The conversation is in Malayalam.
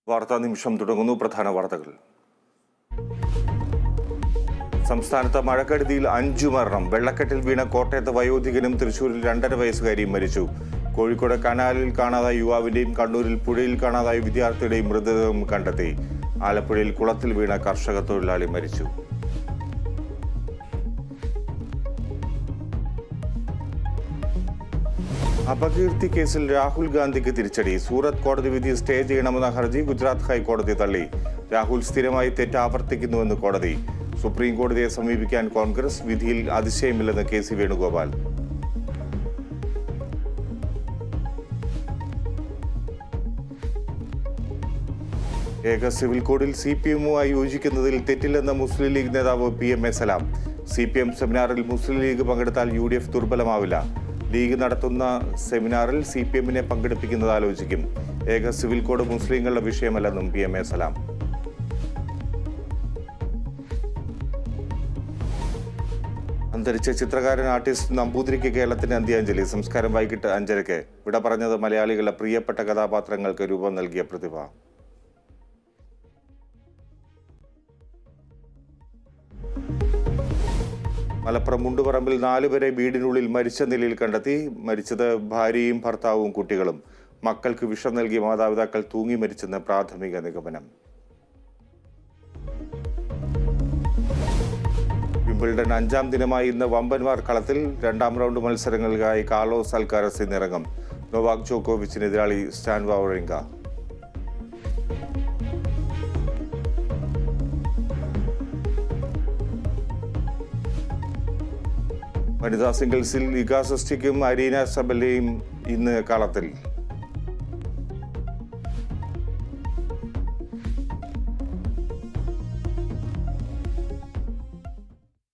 വാർത്താ നിമിഷം തുടങ്ങുന്നു. പ്രധാന വാർത്തകൾ. സംസ്ഥാനത്ത് മഴക്കെടുതിയിൽ 5 മരണം. വെള്ളക്കെട്ടിൽ വീണ കോട്ടയത്ത് വയോധികനും തൃശൂരിൽ 2.5 വയസ്സുകാരിയും മരിച്ചു. കോഴിക്കോട് കനാലിൽ കാണാതായ യുവാവിന്റെയും കണ്ണൂരിൽ പുഴയിൽ കാണാതായ വിദ്യാർത്ഥിയുടെയും മൃതദേഹം കണ്ടെത്തി. ആലപ്പുഴയിൽ കുളത്തിൽ വീണ കർഷക തൊഴിലാളി മരിച്ചു. അപകീർത്തി കേസിൽ രാഹുൽ ഗാന്ധിക്ക് തിരിച്ചടി. സൂറത്ത് കോടതി വിധി സ്റ്റേ ചെയ്യണമെന്ന ഹർജി ഗുജറാത്ത് ഹൈക്കോടതി തള്ളി. രാഹുൽ സ്ഥിരമായി തെറ്റ് ആവർത്തിക്കുന്നുവെന്ന് കോടതി. സുപ്രീം കോടതിയെ സമീപിക്കാൻ കോൺഗ്രസ്. വിധിയിൽ അതിശയമില്ലെന്ന് കെ സി വേണുഗോപാൽ. ഏക സിവിൽ കോഡിൽ CPM-മായി യോജിക്കുന്നതിൽ തെറ്റില്ലെന്ന മുസ്ലിം ലീഗ് നേതാവ് PMA സലാം. CPM സെമിനാറിൽ മുസ്ലിം ലീഗ് പങ്കെടുത്താൽ UDF ദുർബലമാവില്ല. ലീഗ് നടത്തുന്ന സെമിനാറിൽ CPM-നെ പങ്കെടുപ്പിക്കുന്നത് ആലോചിക്കും. ഏക സിവിൽ കോഡ് മുസ്ലിങ്ങളുടെ വിഷയമല്ലെന്നും PMA സലാം. അന്തരിച്ച ചിത്രകാരൻ ആർട്ടിസ്റ്റ് നമ്പൂതിരിക്ക് കേരളത്തിന്റെ അന്ത്യാഞ്ജലി. സംസ്കാരം വൈകിട്ട് 5:30. വിട പറഞ്ഞത് മലയാളികളുടെ പ്രിയപ്പെട്ട കഥാപാത്രങ്ങൾക്ക് രൂപം നൽകിയ പ്രതിഭ. മലപ്പുറം മുണ്ടുപറമ്പിൽ 4 പേരെ വീടിനുള്ളിൽ മരിച്ച നിലയിൽ കണ്ടെത്തി. മരിച്ചത് ഭാര്യയും ഭർത്താവും കുട്ടികളും. മക്കൾക്ക് വിഷം നൽകിയ മാതാപിതാക്കൾ തൂങ്ങി മരിച്ചെന്ന് പ്രാഥമിക നിഗമനം. വിംബിൾഡൺ 5ാം ദിനമായി ഇന്ന് വമ്പന്മാർ കളത്തിൽ. 2ാം റൗണ്ട് മത്സരങ്ങൾക്കായി കാർലോസ് അൽക്കാരസ് ഇന്നിറങ്ങും. നൊവാക് ജോക്കോവിച്ചിന് എതിരാളി സ്റ്റാൻ വാവറിങ്ക. വനിതാ സിംഗിൾസിൽ ഇഗ സ്വസ്തിക്കും അരീന സബലയും ഇന്ന് കളത്തിൽ.